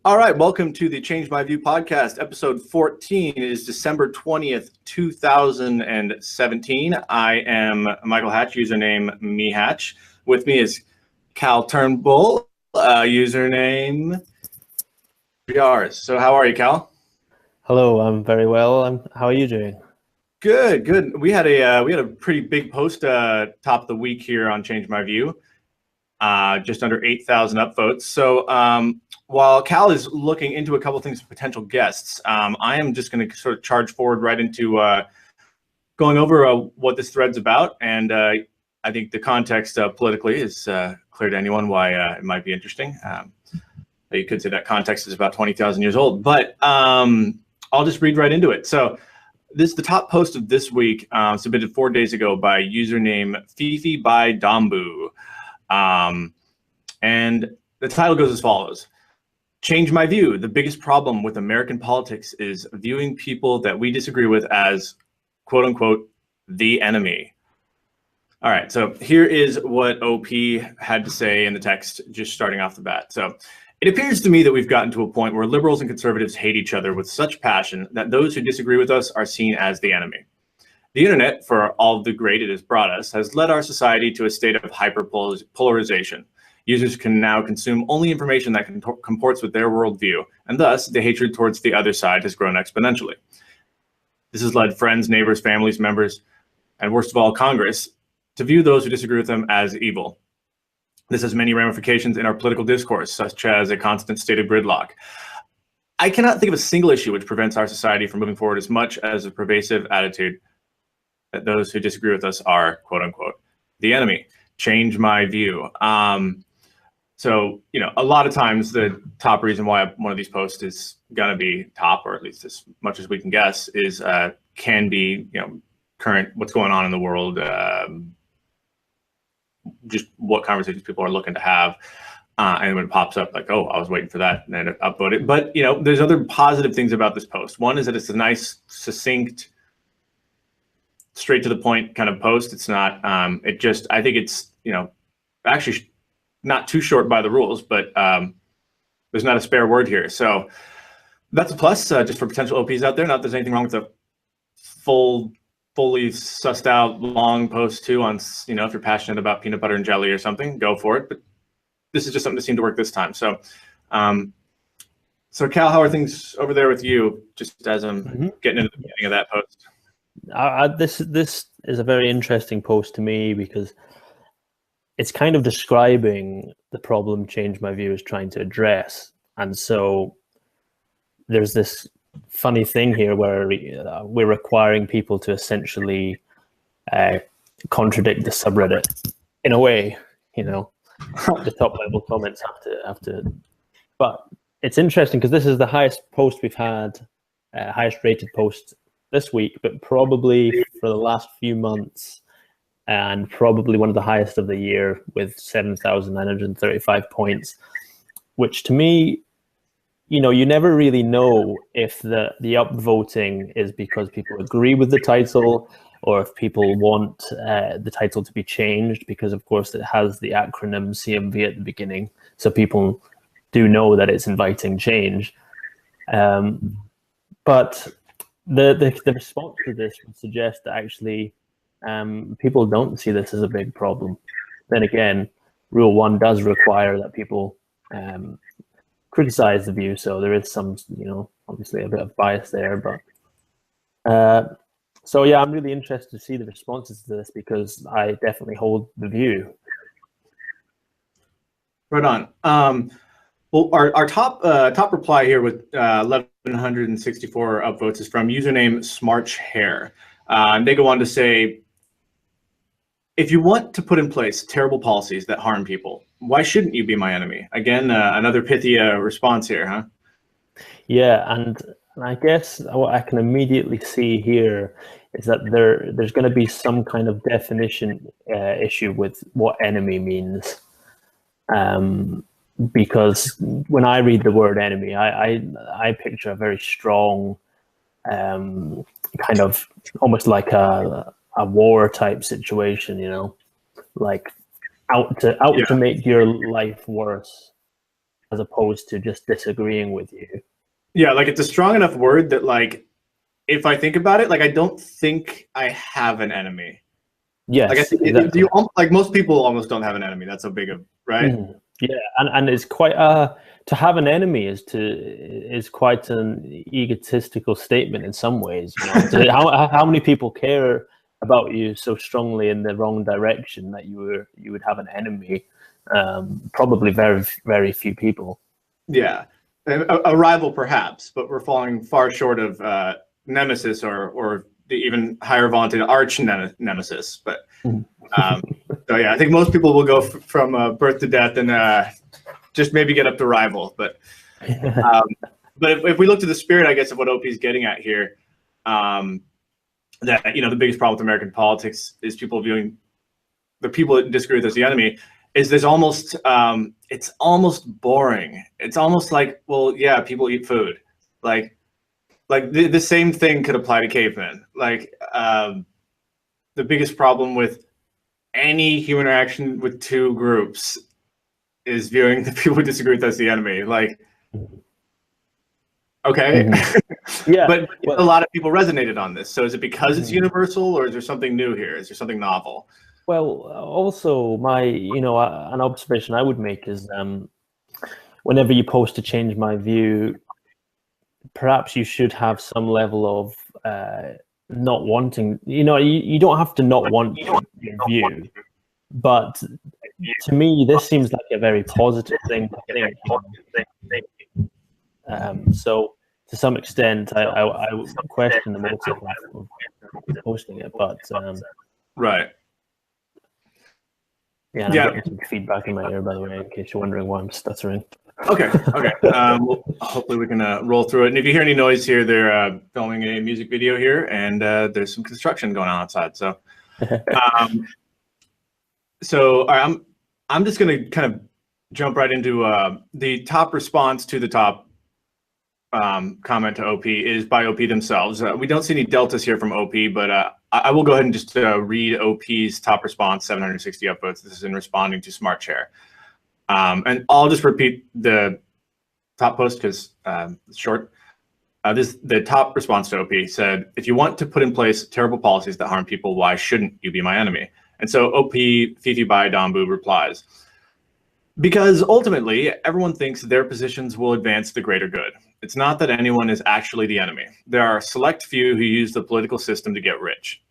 All right, welcome to the Change My View podcast. Episode 14 is December 20th, 2017. I am Michael Hatch, username mehatch. With me is Cal Turnbull, username BRs. So how are you, Cal? Hello, I'm very well. How are you doing? Good, good. We had a pretty big post top of the week here on Change My View. Just under 8,000 upvotes. So while Cal is looking into a couple of things for potential guests, I am just going to sort of charge forward right into going over what this thread's about. And I think the context politically is clear to anyone why it might be interesting. You could say that context is about 20,000 years old, but I'll just read right into it. So this is the top post of this week, submitted 4 days ago by username Fifi by Dambu. And the title goes as follows. Change my view. The biggest problem with American politics is viewing people that we disagree with as, quote unquote, the enemy. All right, so here is what OP had to say in the text, just starting off the bat. So it appears to me that we've gotten to a point where liberals and conservatives hate each other with such passion that those who disagree with us are seen as the enemy. The internet, for all of the great it has brought us, has led our society to a state of hyperpolarization. Users can now consume only information that comports with their worldview, and thus the hatred towards the other side has grown exponentially. This has led friends, neighbors, families, members, and worst of all, Congress, to view those who disagree with them as evil. This has many ramifications in our political discourse, such as a constant state of gridlock. I cannot think of a single issue which prevents our society from moving forward as much as a pervasive attitude that those who disagree with us are, quote unquote, the enemy. Change my view. So, a lot of times the top reason why one of these posts is going to be top, or at least as much as we can guess, is can be, current, what's going on in the world, just what conversations people are looking to have. And when it pops up, like, oh, I was waiting for that, and then upvote it. But, there's other positive things about this post. One is that it's a nice, succinct, straight to the point kind of post. It's not, I think it's, actually not too short by the rules, but there's not a spare word here. So that's a plus just for potential OPs out there. Not that there's anything wrong with a fully sussed out long post too on, if you're passionate about peanut butter and jelly or something, go for it. But this is just something that seemed to work this time. So, so Cal, how are things over there with you? Just as I'm getting into the beginning of that post. This is a very interesting post to me because it's kind of describing the problem Change My View is trying to address. And so there's this funny thing here where we're requiring people to essentially contradict the subreddit in a way, the top level comments have to, but it's interesting because this is the highest post we've had, highest rated post this week, but probably for the last few months, and probably one of the highest of the year with 7,935 points, which to me, you never really know if the upvoting is because people agree with the title or if people want the title to be changed, because of course it has the acronym CMV at the beginning. So people do know that it's inviting change. But the response to this would suggest that actually people don't see this as a big problem. Then again, Rule 1 does require that people criticize the view, so there is some, obviously a bit of bias there. But so yeah, I'm really interested to see the responses to this because I definitely hold the view. Right on. Well, our top reply here with 1,164 upvotes is from username SmarchHair. And they go on to say, if you want to put in place terrible policies that harm people, why shouldn't you be my enemy? Again, another pithy response here, huh? Yeah, and I guess what I can immediately see here is that there's going to be some kind of definition issue with what enemy means. Because when I read the word enemy, I picture a very strong, kind of almost like a war type situation, like out to make your life worse. as opposed to just disagreeing with you. Yeah, like it's a strong enough word that, like, if I think about it, like I don't think I have an enemy. Yes, like I think exactly. like most people almost don't have an enemy. That's so big of right. Yeah, and it's quite to have an enemy is quite an egotistical statement in some ways. You know, how many people care about you so strongly in the wrong direction that you would have an enemy? Probably very, very few people. Yeah, a rival perhaps, but we're falling far short of nemesis or the even higher vaunted arch nemesis. But so yeah, I think most people will go from birth to death and just maybe get up to rival. But if we look to the spirit, I guess, of what OP is getting at here, that the biggest problem with American politics is people viewing the people that disagree with us the enemy. Is there's almost it's almost boring. It's almost like, well, yeah, people eat food. Like the same thing could apply to cavemen. Like the biggest problem with any human interaction with two groups is viewing the people who disagree with us the enemy. Like, okay. Yeah, but a lot of people resonated on this. So is it because it's universal, or is there something new here? Is there something novel? Well, also an observation I would make is whenever you post to change my view, perhaps you should have some level of not wanting. You don't have to not want your view, but to me, this seems like a very positive thing. So to some extent, I question the motive of posting it, but right. Yeah, and I'm getting some feedback in my ear, by the way, in case you're wondering why I'm stuttering. Okay. Well, hopefully we can roll through it. And if you hear any noise here, they're filming a music video here, and there's some construction going on outside. So, I'm just going to kind of jump right into the top response to the top comment to OP is by OP themselves. We don't see any deltas here from OP, but I will go ahead and just read OP's top response, 760 upvotes. This is in responding to Smart Chair. And I'll just repeat the top post because it's short. The top response to OP said, if you want to put in place terrible policies that harm people, why shouldn't you be my enemy? And so OP Fifi by Dombu replies, because ultimately everyone thinks their positions will advance the greater good. It's not that anyone is actually the enemy. There are a select few who use the political system to get rich.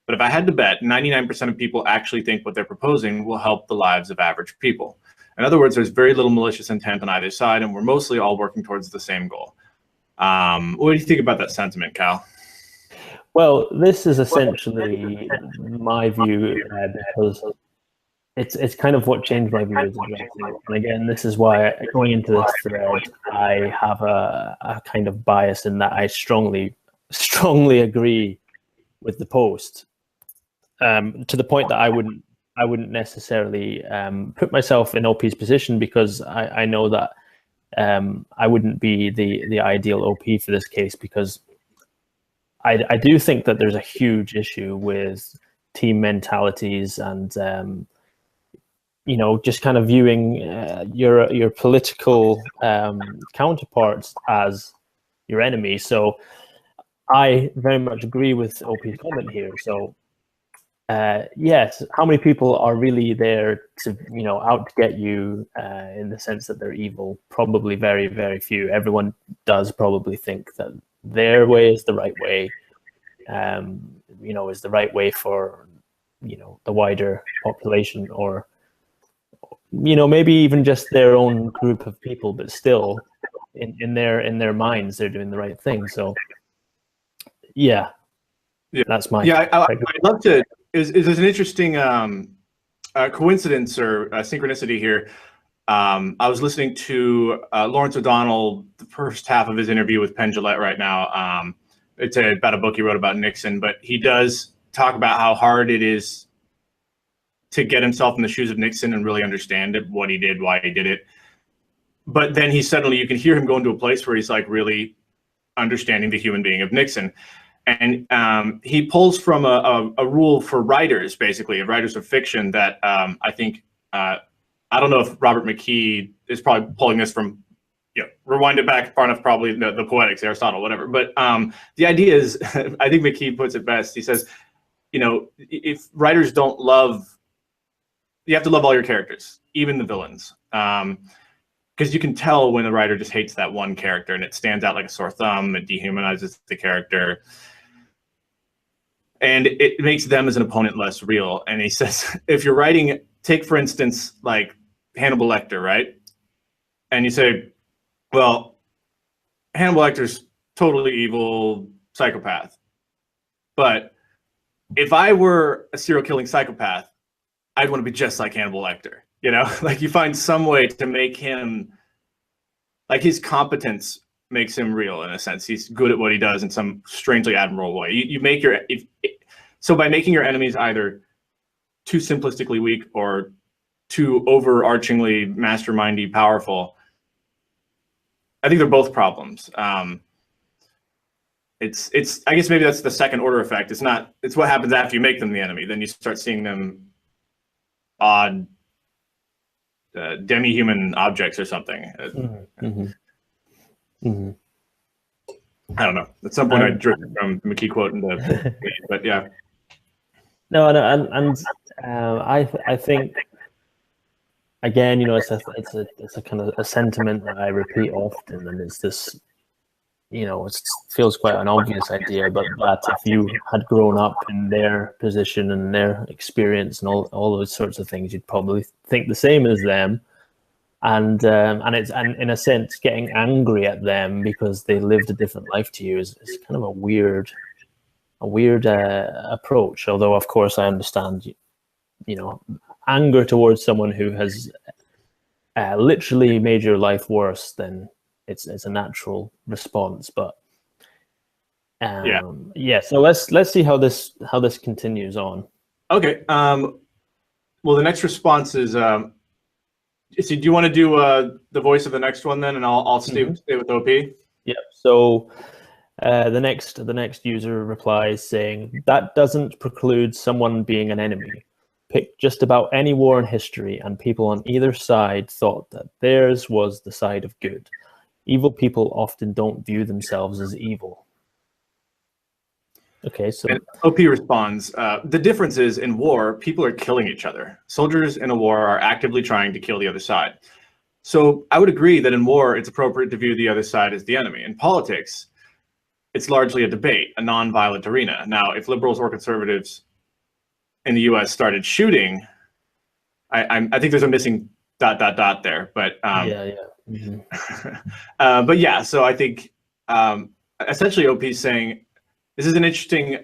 But if I had to bet, 99% of people actually think what they're proposing will help the lives of average people. In other words, there's very little malicious intent on either side, and we're mostly all working towards the same goal. What do you think about that sentiment, Cal? Well, this is essentially my view because it's kind of what changed my view is addressing. And again, this is why going into this thread, I have a kind of bias in that I strongly agree with the post, to the point that I wouldn't necessarily put myself in OP's position, because I know that I wouldn't be the ideal OP for this case, because I do think that there's a huge issue with team mentalities and just kind of viewing your political counterparts as your enemy. So I very much agree with OP's comment here. So yes, how many people are really there to out to get you in the sense that they're evil? Probably very, very few. Everyone does probably think that their way is the right way, is the right way for the wider population, or maybe even just their own group of people, but still in their minds they're doing the right thing. So yeah, that's my I'd love to. Is there's an interesting coincidence or synchronicity here. I was listening to Lawrence O'Donnell, the first half of his interview with Penn Jillette right now. It's about a book he wrote about Nixon, but he does talk about how hard it is to get himself in the shoes of Nixon and really understand it, what he did, why he did it. But then you can hear him go into a place where he's like really understanding the human being of Nixon. And he pulls from a rule for writers, basically, writers of fiction, that I think I don't know if Robert McKee is probably pulling this from, rewind it back far enough, probably the Poetics, Aristotle, whatever. But the idea is, I think McKee puts it best. He says, if writers don't love, you have to love all your characters, even the villains. Because you can tell when the writer just hates that one character and it stands out like a sore thumb, it dehumanizes the character. And it makes them as an opponent less real. And he says, if you're writing, take for instance, like Hannibal Lecter, right? And you say, well, Hannibal Lecter's totally evil psychopath. But if I were a serial killing psychopath, I'd want to be just like Hannibal Lecter. Like you find some way to make him, like his competence makes him real in a sense. He's good at what he does in some strangely admirable way. You make so by making your enemies either too simplistically weak or too overarchingly mastermindy powerful, I think they're both problems. It's I guess maybe that's the second order effect. It's what happens after you make them the enemy. Then you start seeing them odd demi-human objects or something. I don't know. At some point I drifted from the McKee quote into, but yeah. No, and I think again, it's a kind of a sentiment that I repeat often, and it's this, it feels quite an obvious idea, but that if you had grown up in their position and their experience and all those sorts of things, you'd probably think the same as them, and in a sense, getting angry at them because they lived a different life to you is kind of a weird approach. Although, of course, I understand, anger towards someone who has literally made your life worse, then it's a natural response. But so let's see how this continues on. Okay. Well, the next response is, do you want to do the voice of the next one then, and I'll stay with OP? Yeah. So the next user replies saying, that doesn't preclude someone being an enemy. Pick just about any war in history, and people on either side thought that theirs was the side of good. Evil people often don't view themselves as evil. Okay, so... And OP responds, the difference is in war, people are killing each other. Soldiers in a war are actively trying to kill the other side. So I would agree that in war, it's appropriate to view the other side as the enemy. In politics, it's largely a debate, a non-violent arena. Now, if liberals or conservatives in the U.S. started shooting, I think there's a missing ... there, but but yeah. So I think essentially OP is saying this is an interesting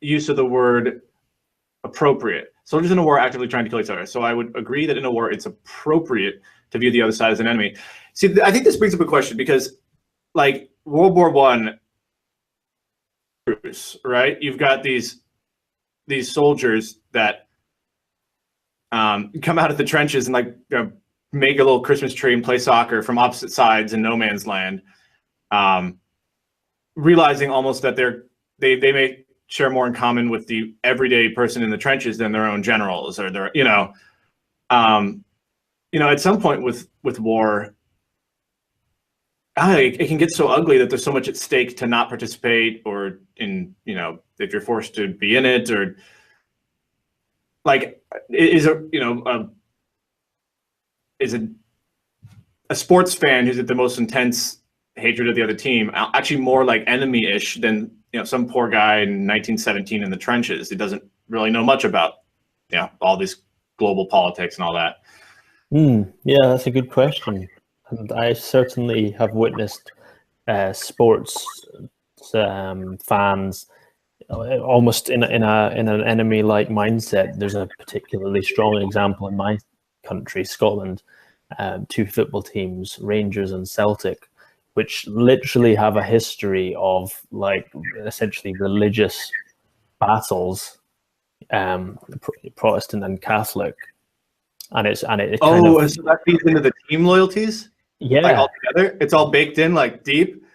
use of the word appropriate. Soldiers in a war actively trying to kill each other. So I would agree that in a war it's appropriate to view the other side as an enemy. See, I think this brings up a question because, like World War I, right? You've got these soldiers that come out of the trenches and make a little Christmas tree and play soccer from opposite sides in no man's land, realizing almost that they may share more in common with the everyday person in the trenches than their own generals or their at some point with war, it can get so ugly that there's so much at stake to not participate, or if you're forced to be in it, or is a sports fan who's at the most intense hatred of the other team actually more like enemy-ish than some poor guy in 1917 in the trenches who doesn't really know much about all this global politics and all that? Yeah, that's a good question. And I certainly have witnessed sports fans almost in an enemy-like mindset. There's a particularly strong example in my country, Scotland, two football teams, Rangers and Celtic, which literally have a history of essentially religious battles, Protestant and Catholic, and it so that feeds into the team loyalties. Yeah, all together, it's all baked in deep.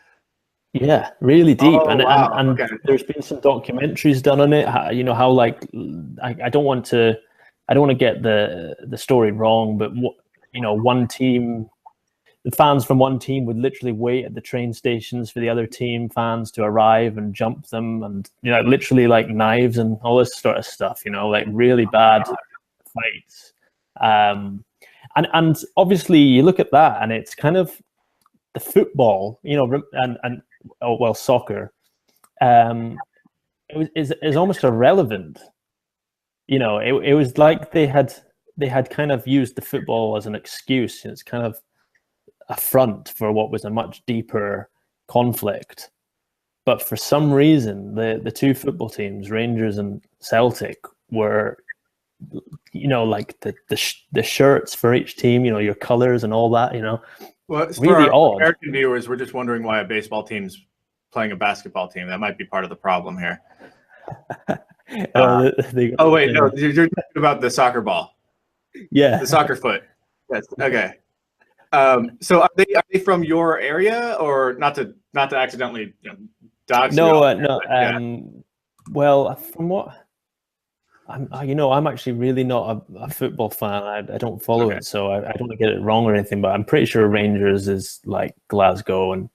Yeah, really deep. Oh, and wow. Okay. There's been some documentaries done on it. How I don't want to I don't want to get the story wrong, but one team, the fans from one team would literally wait at the train stations for the other team fans to arrive and jump them, and literally like knives and all this sort of stuff. Like really bad fights. And obviously you look at that, and it's kind of the football, and soccer. Is almost irrelevant. It was like they had kind of used the football as an excuse. It's kind of a front for what was a much deeper conflict. But for some reason, the two football teams, Rangers and Celtic, were, like the shirts for each team, your colors and all that, Well, really for our odd. American viewers, we're just wondering why a baseball team's playing a basketball team. That might be part of the problem here. Oh wait, no, you're talking about the soccer ball. Yeah, the soccer foot. Yes. Okay. So are they from your area, or not to accidentally dox? No. Well, from what I'm actually really not a football fan. I don't follow it, so I don't want to get it wrong or anything. But I'm pretty sure Rangers is like Glasgow, and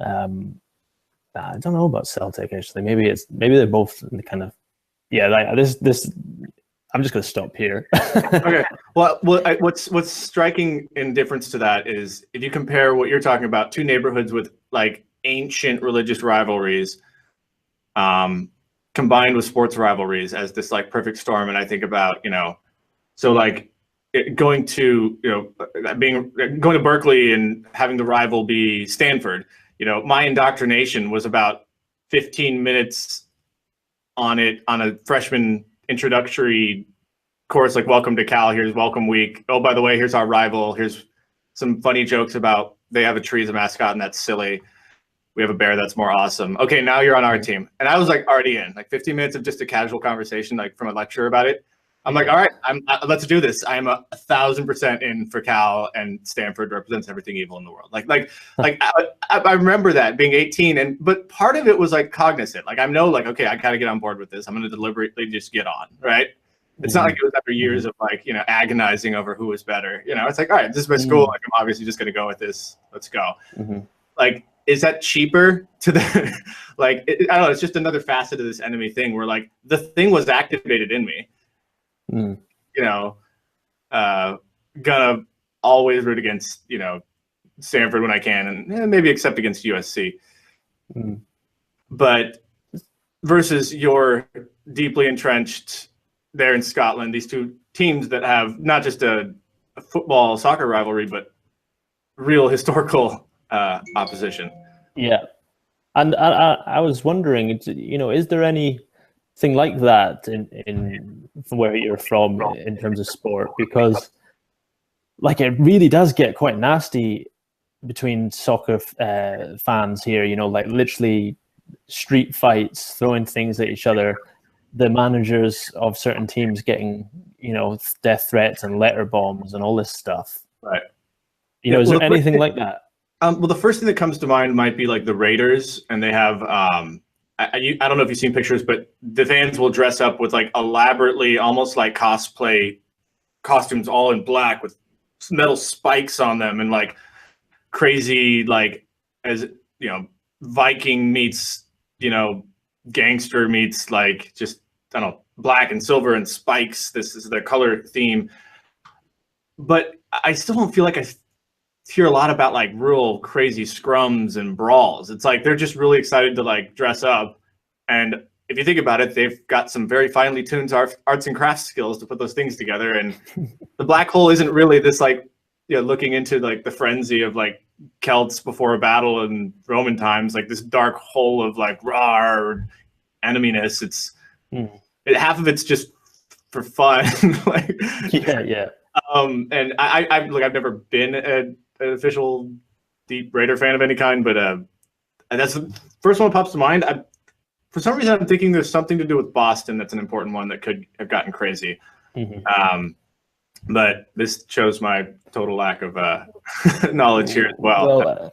I don't know about Celtic actually. Maybe they're both in the kind of this. I'm just going to stop here. Okay. Well, what's striking in difference to that is if you compare what you're talking about, two neighborhoods with like ancient religious rivalries, combined with sports rivalries as this like perfect storm. And I think about so like going to going to Berkeley and having the rival be Stanford. My indoctrination was about 15 minutes on a freshman introductory course, like welcome to Cal, here's welcome week. Oh, by the way, here's our rival. Here's some funny jokes about they have a tree as a mascot and that's silly. We have a bear that's more awesome. Okay, now you're on our team. And I was like already in, like 15 minutes of just a casual conversation, like from a lecture about it. I'm like, all right, let's do this. I'm 1,000% in for Cal, and Stanford represents everything evil in the world. I remember that being 18, but part of it was like cognizant. Like I know, like, okay, I gotta get on board with this. I'm gonna deliberately just get on, right? It's not like it was after years of like, agonizing over who was better. It's like, all right, this is my school. Like I'm obviously just gonna go with this. Let's go. Like, is that cheaper to the like? I don't know. It's just another facet of this enemy thing where like the thing was activated in me. Gonna always root against Stanford when I can, and maybe except against USC. But versus your deeply entrenched there in Scotland, these two teams that have not just a football soccer rivalry, but real historical opposition. Yeah, and I was wondering, is there anything like that in from where you're from in terms of sport? Because like it really does get quite nasty between soccer fans here. Like literally street fights, throwing things at each other. The managers of certain teams getting death threats and letter bombs and all this stuff. Right. Is there anything like that? Well, the first thing that comes to mind might be like the Raiders, and they have I don't know if you've seen pictures, but the fans will dress up with like elaborately, almost like cosplay costumes, all in black with metal spikes on them, and like crazy, like as Viking meets gangster meets like just I don't know, black and silver and spikes. This is their color theme, but I still don't feel like I hear a lot about like real crazy scrums and brawls. It's like they're just really excited to like dress up, and if you think about it, they've got some very finely tuned arts and crafts skills to put those things together. And the black hole isn't really this like looking into like the frenzy of like Celts before a battle in Roman times, like this dark hole of like raw eneminess. It's half of it's just for fun. Like yeah. And I've never been an official deep Raider fan of any kind, but that's the first one that pops to mind. For some reason, I'm thinking there's something to do with Boston that's an important one that could have gotten crazy. But this shows my total lack of knowledge here as well.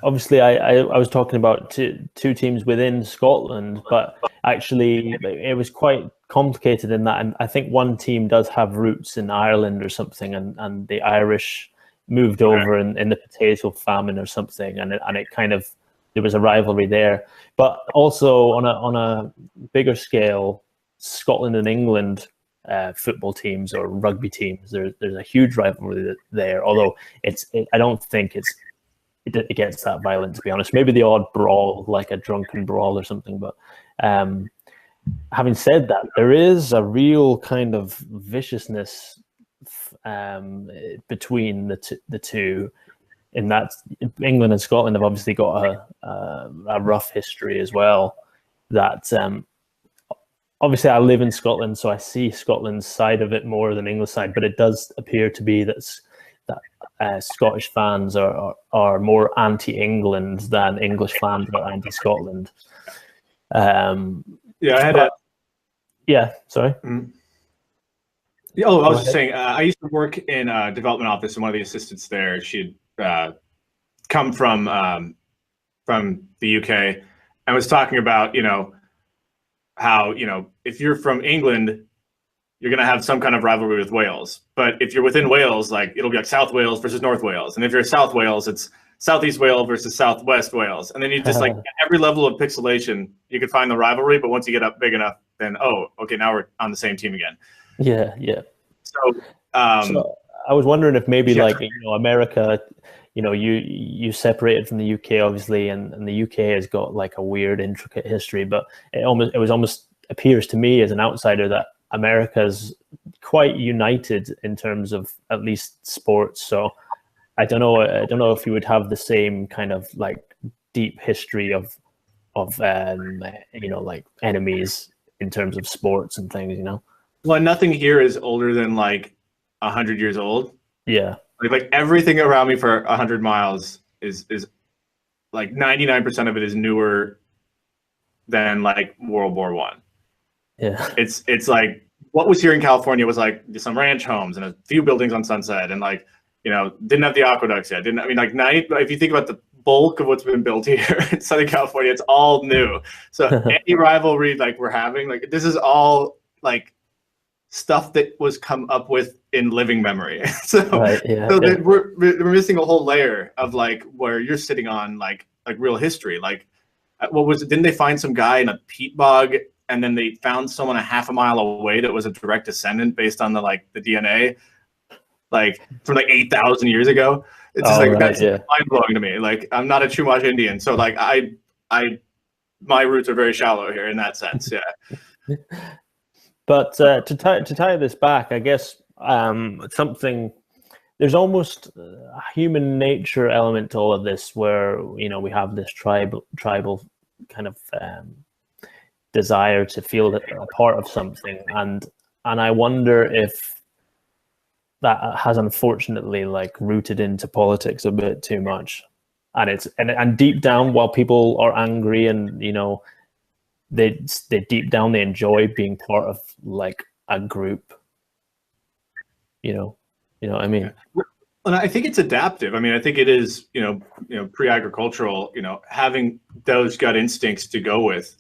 obviously I was talking about two teams within Scotland, but actually it was quite complicated in that. And I think one team does have roots in Ireland or something, and the Irish moved over in the potato famine or something, and it kind of, there was a rivalry there. But also on a bigger scale, Scotland and England football teams or rugby teams, there's a huge rivalry there. Although I don't think it gets that violent, to be honest. Maybe the odd brawl, like a drunken brawl or something. But having said that, there is a real kind of viciousness between the two. In that England and Scotland have obviously got a rough history as well. That obviously I live in Scotland, so I see Scotland's side of it more than English side. But it does appear to be that Scottish fans are more anti-England than English fans are anti-Scotland. Yeah, I had a. Yeah, sorry. Oh, I was just saying, I used to work in a development office, and one of the assistants there, she'd come from the UK, and was talking about, how, if you're from England, you're going to have some kind of rivalry with Wales. But if you're within Wales, like, it'll be like South Wales versus North Wales. And if you're South Wales, it's Southeast Wales versus Southwest Wales. And then you just like every level of pixelation, you could find the rivalry. But once you get up big enough, then, oh, okay, now we're on the same team again. Yeah. So, so I was wondering if maybe America, you separated from the UK, obviously, and the UK has got like a weird, intricate history. But it almost appears to me as an outsider that America's quite united in terms of at least sports. So I don't know if you would have the same kind of like deep history of like enemies in terms of sports and things. Well, nothing here is older than like 100 years old. Yeah. Like everything around me for 100 miles is like 99% of it is newer than like World War I. Yeah. It's like what was here in California was like some ranch homes and a few buildings on Sunset, and like, didn't have the aqueducts yet. If you think about the bulk of what's been built here in Southern California, it's all new. So any rivalry like we're having, like this is all like stuff that was come up with in living memory. We're missing a whole layer of like where you're sitting on like real history. Like didn't they find some guy in a peat bog, and then they found someone a half a mile away that was a direct descendant based on the DNA, like from like 8,000 years ago. It's just that's mind blowing to me. Like I'm not a Chumash Indian, so like my roots are very shallow here in that sense. Yeah. But to tie this back, I guess there's almost a human nature element to all of this, where we have this tribal kind of desire to feel that a part of something, and I wonder if that has unfortunately like rooted into politics a bit too much, and deep down, while people are angry and they deep down they enjoy being part of like a group. You know what I mean? And I think it's adaptive. I mean, I think it is, pre-agricultural, having those gut instincts to go with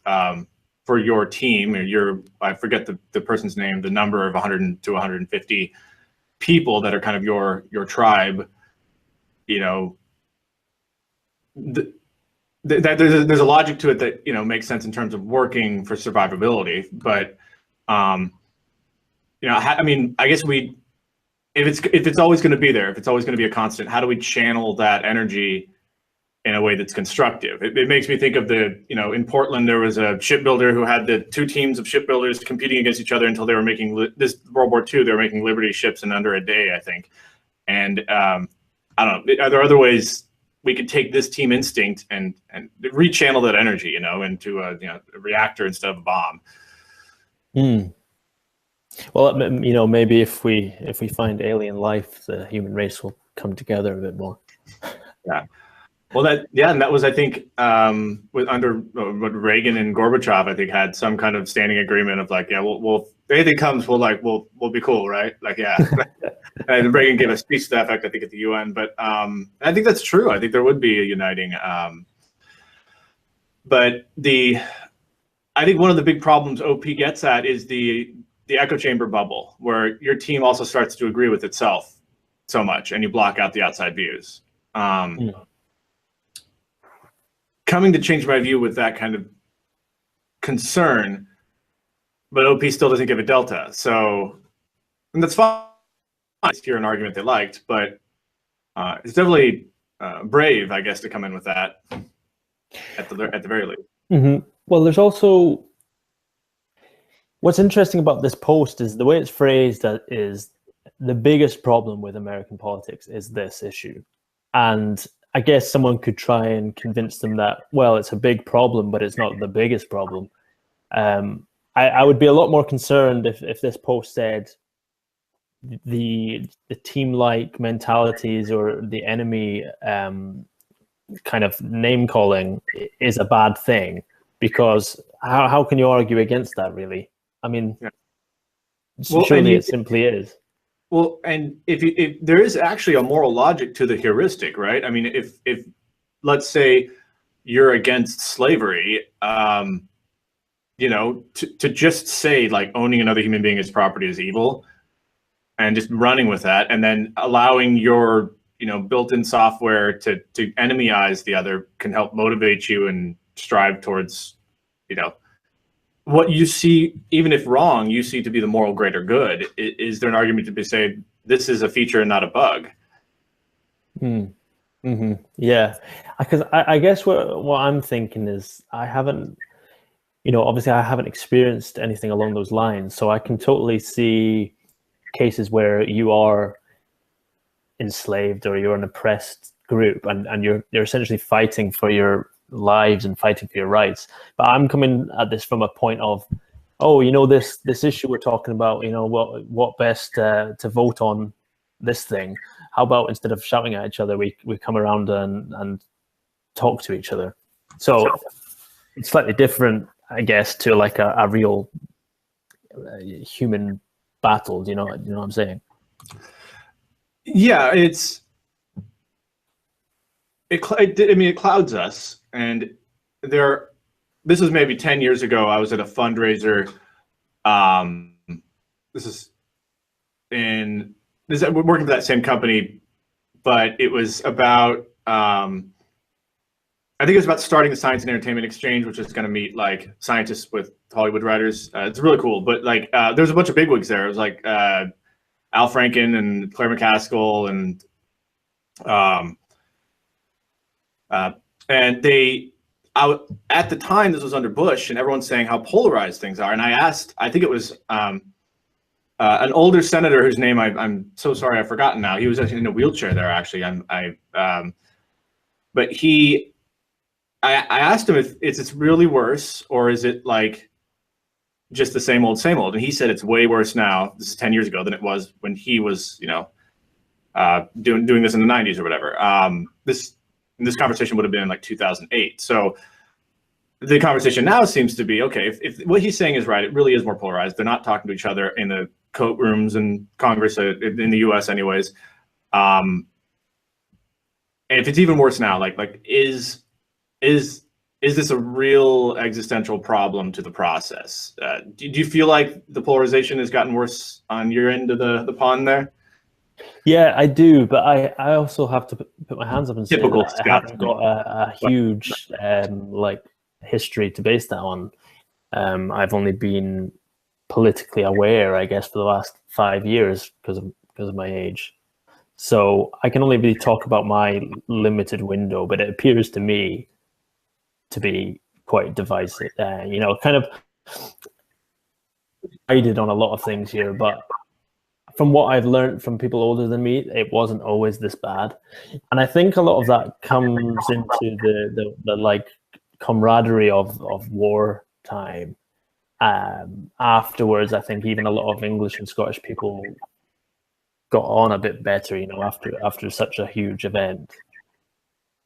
for your team or I forget the person's name, the number of 100 to 150 people that are kind of your tribe, there's a logic to it that, makes sense in terms of working for survivability. But, I mean, I guess if it's always going to be there, if it's always going to be a constant, how do we channel that energy in a way that's constructive? It makes me think of in Portland, there was a shipbuilder who had the two teams of shipbuilders competing against each other until they were making this World War II. They were making Liberty ships in under a day, I think. And I don't know, are there other ways we could take this team instinct and rechannel that energy, into a reactor instead of a bomb? Well, maybe if we find alien life, the human race will come together a bit more. Yeah. Well, and that was, I think, with under what Reagan and Gorbachev, I think, had some kind of standing agreement of like, yeah, we'll if anything comes, we'll be cool, right? Like, yeah. And Reagan gave a speech to that effect, I think, at the UN. But I think that's true. I think there would be a uniting. But I think one of the big problems OP gets at is the echo chamber bubble, where your team also starts to agree with itself so much, and you block out the outside views. Coming to change my view with that kind of concern, but OP still doesn't give a delta. So, and that's fine. Hear an argument they liked, but it's definitely brave, I guess, to come in with that at the very least. Mm-hmm. Well, there's also what's interesting about this post is the way it's phrased is the biggest problem with American politics is this issue, and I guess someone could try and convince them that, well, it's a big problem, but it's not the biggest problem. I would be a lot more concerned if this post said the team-like mentalities or the enemy kind of name-calling is a bad thing, because how can you argue against that, really? I mean, surely it simply is. Well, and if there is actually a moral logic to the heuristic, right? I mean, if let's say you're against slavery, you know, to just say like owning another human being as property is evil, and just running with that, and then allowing your built-in software to enemyize the other can help motivate you and strive towards what you see, even if wrong, you see to be the moral greater good. Is there an argument to say this is a feature and not a bug? Mm-hmm. Yeah, because I guess what I'm thinking is I haven't, obviously I haven't experienced anything along those lines, so I can totally see cases where you are enslaved or you're an oppressed group and you're essentially fighting for your lives and fighting for your rights. But I'm coming at this from a point of, this issue we're talking about, what best to vote on this thing. How about instead of shouting at each other, we come around and talk to each other? So it's slightly different, I guess, to like a real human battle. You know what I'm saying? Yeah, it clouds us. And this was maybe 10 years ago. I was at a fundraiser. We're working for that same company, but it was about, I think it was about starting the Science and Entertainment Exchange, which is going to meet like scientists with Hollywood writers. It's really cool. But like, there's a bunch of bigwigs there. It was like Al Franken and Claire McCaskill and at the time, this was under Bush, and everyone's saying how polarized things are. And I asked, I think it was an older senator whose name I'm so sorry I've forgotten now. He was actually in a wheelchair there, actually. But I asked him if it's really worse, or is it like just the same old, and he said it's way worse now. This is 10 years ago than it was when he was, doing this in the 90s or whatever. This conversation would have been in like 2008. So the conversation now seems to be, okay, if what he's saying is right, it really is more polarized. They're not talking to each other in the coat rooms in Congress, in the US anyways. And if it's even worse now, like is this a real existential problem to the process? Do you feel like the polarization has gotten worse on your end of the pond there? Yeah, I do, but I also have to put my hands up and say that I haven't got a huge like history to base that on. I've only been politically aware, I guess, for the last 5 years because of my age. So I can only really talk about my limited window, but it appears to me to be quite divisive. Kind of divided on a lot of things here, but from what I've learned from people older than me, it wasn't always this bad. And I think a lot of that comes into the like camaraderie of wartime. Afterwards, I think even a lot of English and Scottish people got on a bit better, after such a huge event.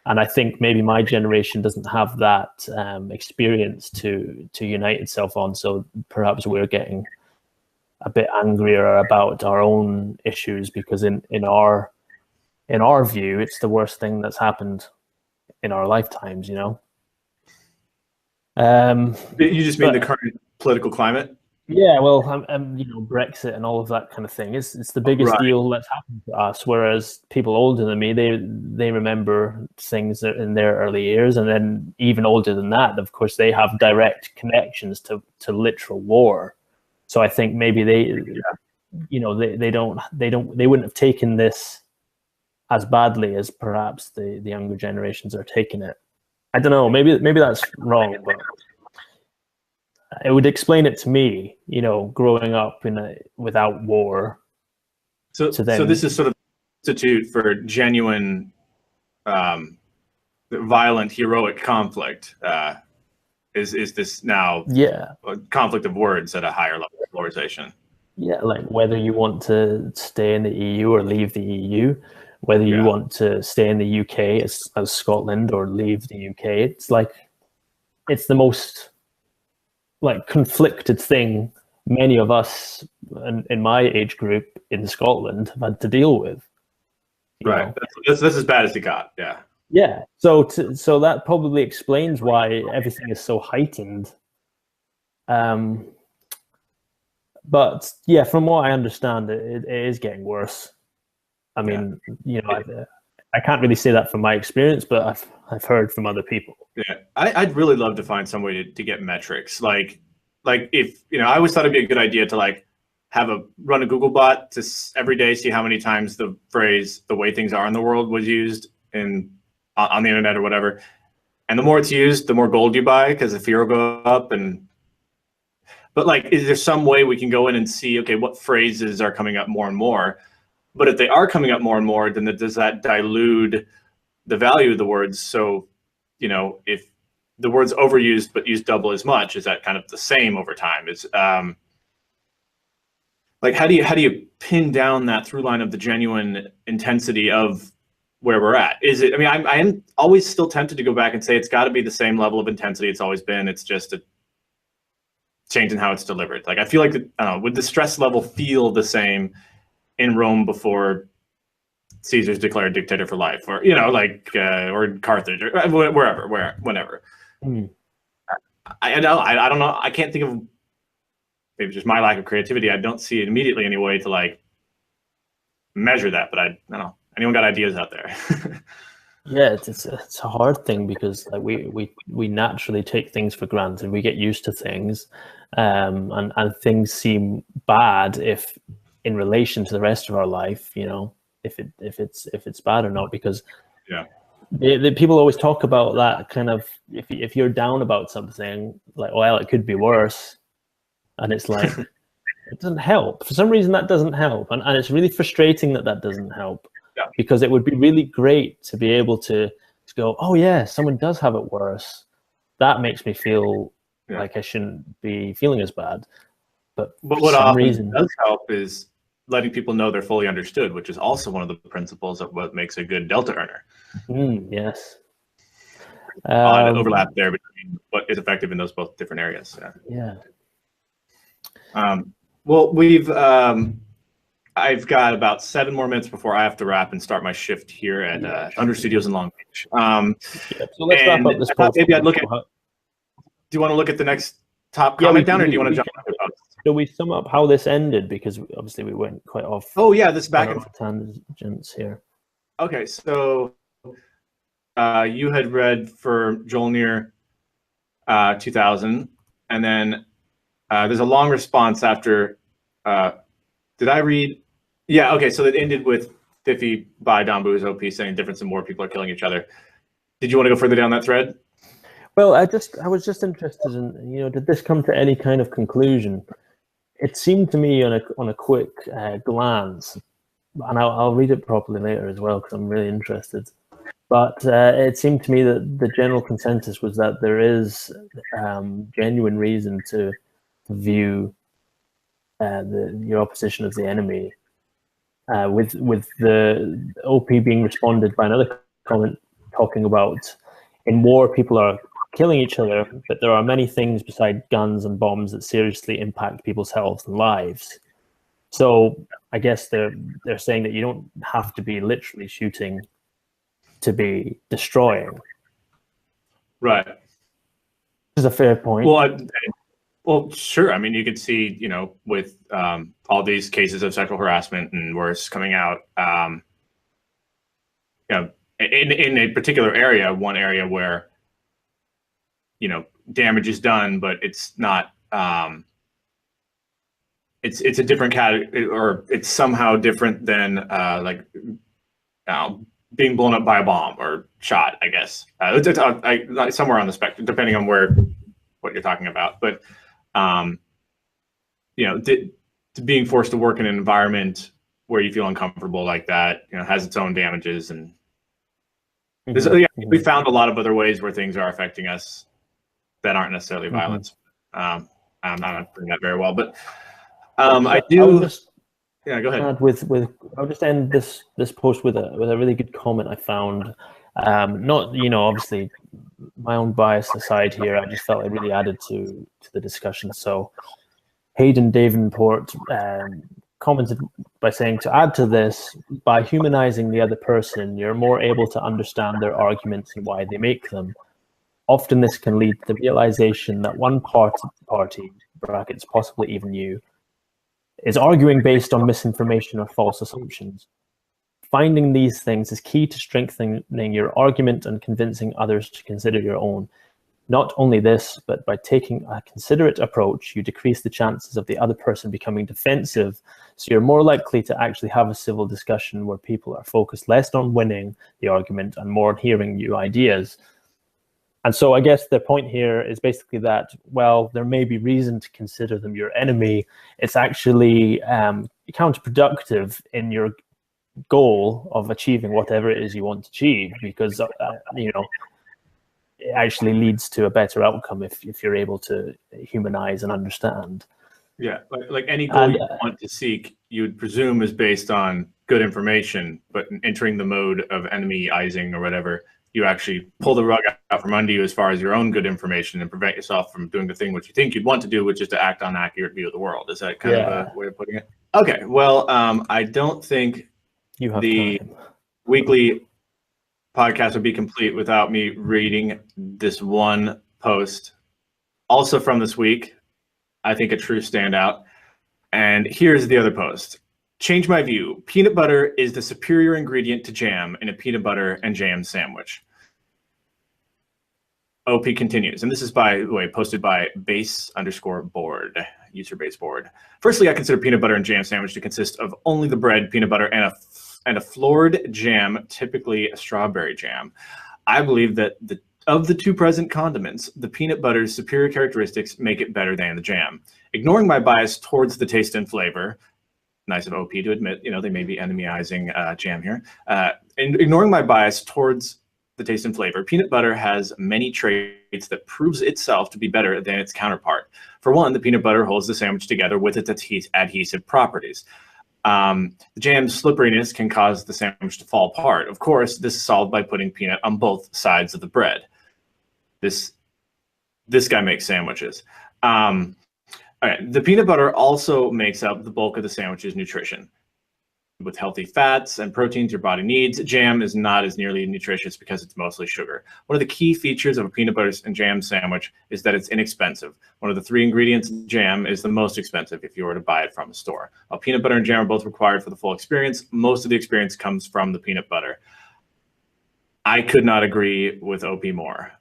And I think maybe my generation doesn't have that experience to unite itself on. So perhaps we're getting a bit angrier about our own issues because in our view, it's the worst thing that's happened in our lifetimes. You just mean the current political climate? Yeah, well, Brexit and all of that kind of thing. It's the biggest deal that's happened to us. Whereas people older than me, they remember things in their early years, and then even older than that, of course, they have direct connections to literal war. So I think maybe they wouldn't have taken this as badly as perhaps the younger generations are taking it. I don't know. Maybe that's wrong, but it would explain it to me, growing up without war. So this is sort of a substitute for genuine, violent, heroic conflict. Is this now a conflict of words at a higher level of polarization? Yeah, like whether you want to stay in the EU or leave the EU, whether you want to stay in the UK as Scotland or leave the UK. It's like it's the most conflicted thing many of us in my age group in Scotland have had to deal with. Right. That's as bad as it got. Yeah. Yeah. So that probably explains why everything is so heightened. But yeah, from what I understand, it is getting worse. I mean, I can't really say that from my experience, but I've heard from other people. Yeah, I'd really love to find some way to get metrics. Like if I always thought it'd be a good idea to run a Google bot to every day see how many times the phrase "the way things are in the world" was used on the internet or whatever. And the more it's used, the more gold you buy because the fear will go up. But is there some way we can go in and see, okay, what phrases are coming up more and more? But if they are coming up more and more, then does that dilute the value of the words? So, if the word's overused but used double as much, is that kind of the same over time? Is how do you pin down that through line of the genuine intensity of where we're at? Is it? I mean, I am always still tempted to go back and say it's got to be the same level of intensity it's always been. It's just a change in how it's delivered. I feel like would the stress level feel the same in Rome before Caesar's declared dictator for life, or or Carthage, or whenever. I don't know. I can't think of, maybe just my lack of creativity. I don't see it immediately any way to measure that, but I don't know. Anyone got ideas out there? Yeah, it's a hard thing because we naturally take things for granted. We get used to things, and things seem bad if in relation to the rest of our life, if it's bad or not, because the people always talk about that kind of, if you're down about something, well, it could be worse, and it's it doesn't help. For some reason that doesn't help, and it's really frustrating that doesn't help, because it would be really great to be able to go, oh yeah, someone does have it worse. That makes me feel like I shouldn't be feeling as bad. But what often does help is letting people know they're fully understood, which is also one of the principles of what makes a good Delta earner. Yes. Overlap there between what is effective in those both different areas. Yeah. Well, I've got about 7 more minutes before I have to wrap and start my shift here at Under Studios in Long Beach. So let's wrap up this post. Maybe I'd look at. Do you want to look at the next top comment down, or do you want to jump? So we sum up how this ended, because obviously we went quite off. Oh yeah, this back and tangents here. Okay, so you had read for Jolnir 2000, and then there's a long response after. Did I read? Yeah. Okay, so it ended with Diffie by Don Boo's OP saying difference and more people are killing each other. Did you want to go further down that thread? Well, I was just interested in, did this come to any kind of conclusion? It seemed to me on a quick glance, and I'll read it properly later as well because I'm really interested. But it seemed to me that the general consensus was that there is genuine reason to view your opposition as the enemy. With the OP being responded by another comment talking about in war, people are killing each other, but there are many things beside guns and bombs that seriously impact people's health and lives. So I guess they're saying that you don't have to be literally shooting to be destroying. Right. Which is a fair point. Well, sure. I mean, you could see, with all these cases of sexual harassment and worse coming out, in a particular area, one area where, damage is done, but it's not, it's a different category, or it's somehow different than being blown up by a bomb or shot, I guess. It's somewhere on the spectrum, depending on what you're talking about. But, being forced to work in an environment where you feel uncomfortable like that, has its own damages. And we found a lot of other ways where things are affecting us that aren't necessarily violence. I'm not putting that very well, but I do. Yeah, go ahead. I'll just end this post with a really good comment I found. Not, obviously my own bias aside here, I just felt it really added to the discussion. So Hayden Davenport commented by saying, to add to this, by humanizing the other person, you're more able to understand their arguments and why they make them. Often this can lead to the realization that one party, brackets, possibly even you, is arguing based on misinformation or false assumptions. Finding these things is key to strengthening your argument and convincing others to consider your own. Not only this, but by taking a considerate approach, you decrease the chances of the other person becoming defensive, so you're more likely to actually have a civil discussion where people are focused less on winning the argument and more on hearing new ideas. And so I guess the point here is basically that, well, there may be reason to consider them your enemy. It's actually counterproductive in your goal of achieving whatever it is you want to achieve, because it actually leads to a better outcome if you're able to humanize and understand. Yeah, like any goal you want to seek, you would presume is based on good information, but entering the mode of enemyizing or whatever, you actually pull the rug out from under you as far as your own good information and prevent yourself from doing the thing which you think you'd want to do, which is to act on an accurate view of the world. Is that kind of a way of putting it? Okay, well, I don't think you have the time. Weekly podcast would be complete without me reading this one post, also from this week. I think a true standout. And here's the other post. Change my view. Peanut butter is the superior ingredient to jam in a peanut butter and jam sandwich. OP continues, and this is, by the way, posted by base_board, user base board. Firstly, I consider peanut butter and jam sandwich to consist of only the bread, peanut butter, and a floored jam, typically a strawberry jam. I believe that of the two present condiments, the peanut butter's superior characteristics make it better than the jam. Ignoring my bias towards the taste and flavor, nice of OP to admit, they may be enemyizing jam here. And ignoring my bias towards the taste and flavor, peanut butter has many traits that proves itself to be better than its counterpart. For one, the peanut butter holds the sandwich together with its adhesive properties. The jam's slipperiness can cause the sandwich to fall apart. Of course, this is solved by putting peanut on both sides of the bread. This guy makes sandwiches. All right, the peanut butter also makes up the bulk of the sandwich's nutrition. With healthy fats and proteins your body needs, jam is not as nearly nutritious because it's mostly sugar. One of the key features of a peanut butter and jam sandwich is that it's inexpensive. One of the three ingredients in jam is the most expensive if you were to buy it from a store. While peanut butter and jam are both required for the full experience, most of the experience comes from the peanut butter. I could not agree with OP more.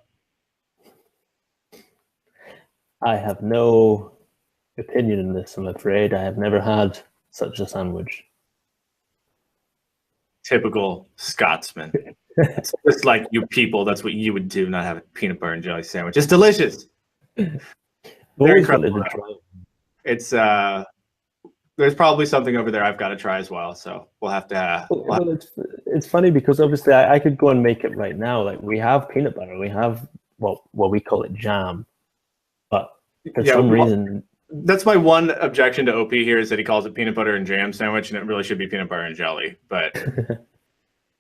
I have no opinion in this, I'm afraid. I have never had such a sandwich. Typical Scotsman. It's just like you people, that's what you would do, not have a peanut butter and jelly sandwich. It's delicious. Very incredible. It's there's probably something over there I've got to try as well, so we'll have to well, it's funny because obviously I could go and make it right now. Like, we have peanut butter, we have well we call it jam, but for some reason, that's my one objection to OP here, is that he calls it peanut butter and jam sandwich, and it really should be peanut butter and jelly. But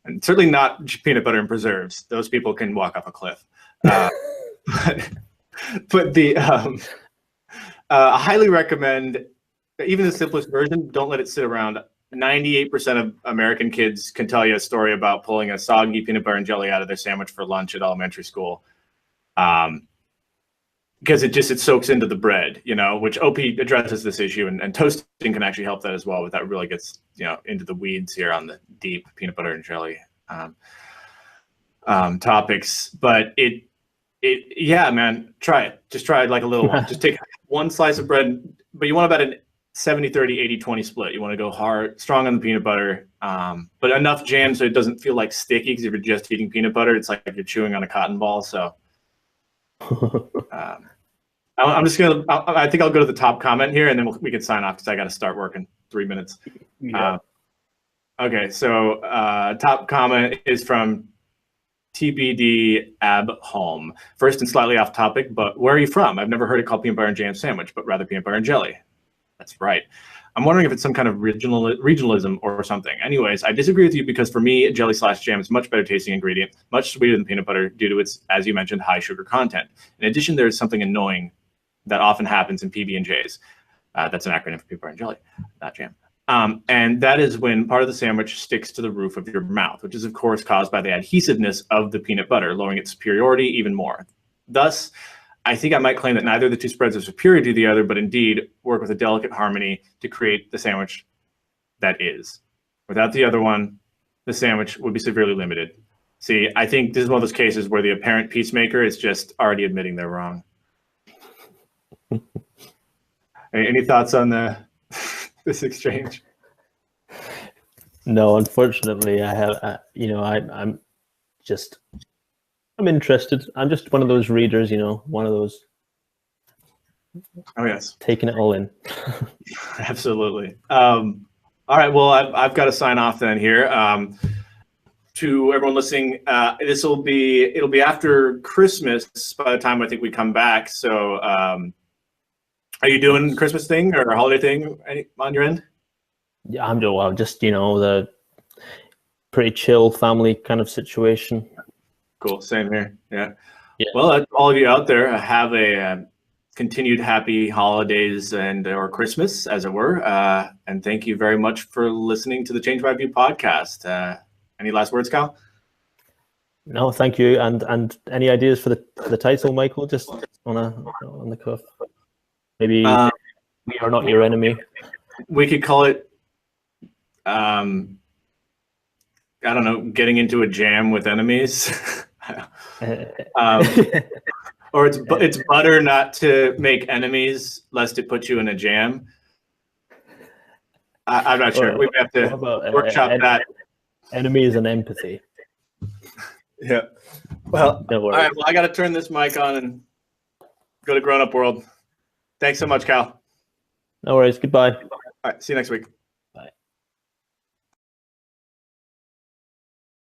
and certainly not peanut butter and preserves. Those people can walk off a cliff. But I highly recommend even the simplest version. Don't let it sit around. 98% of American kids can tell you a story about pulling a soggy peanut butter and jelly out of their sandwich for lunch at elementary school. Because it soaks into the bread, which OP addresses this issue, and toasting can actually help that as well. But that really gets into the weeds here on the deep peanut butter and jelly topics. But yeah, man, try it. Just try it like a little one. Just take one slice of bread, but you want about an 70-30, 80-20 split. You want to go strong on the peanut butter, but enough jam so it doesn't feel like sticky. Because if you're just eating peanut butter, it's like you're chewing on a cotton ball. So. I'm just gonna. I think I'll go to the top comment here, and then we can sign off because I got to start work in 3 minutes. Yeah. Okay, so top comment is from TBD Abholm. First and slightly off topic, but where are you from? I've never heard it called peanut butter and jam sandwich, but rather peanut butter and jelly. That's right. I'm wondering if it's some kind of regionalism or something. Anyways, I disagree with you because for me, jelly/jam is a much better tasting ingredient, much sweeter than peanut butter due to its, as you mentioned, high sugar content. In addition, there is something annoying that often happens in PB&Js. That's an acronym for peanut butter and jelly, not jam. And that is when part of the sandwich sticks to the roof of your mouth, which is of course caused by the adhesiveness of the peanut butter, lowering its superiority even more. Thus, I think I might claim that neither of the two spreads are superior to the other, but indeed work with a delicate harmony to create the sandwich that is. Without the other one, the sandwich would be severely limited. See, I think this is one of those cases where the apparent peacemaker is just already admitting they're wrong. Any thoughts on this exchange? No, unfortunately, I have. I'm interested. I'm just one of those readers, one of those. Oh yes, taking it all in. Absolutely. All right. Well, I've got to sign off then here. To everyone listening, it'll be after Christmas by the time I think we come back. So, are you doing a Christmas thing or a holiday thing on your end? Yeah, I'm doing well. Just the pretty chill family kind of situation. Cool. Same here. Yeah. Well, all of you out there, have a continued happy holidays or Christmas, as it were. And thank you very much for listening to the Change My View podcast. Any last words, Kyle? No, thank you. And any ideas for the title, Michael? Just on the cuff. Maybe we are not your enemy. We could call it, I don't know, getting into a jam with enemies. Or it's butter not to make enemies, lest it put you in a jam. I'm not sure. We have to workshop that. Enemies and empathy. Yeah. Well, all right. Well, I got to turn this mic on and go to Grown Up World. Thanks so much, Cal. No worries. Goodbye. All right. See you next week.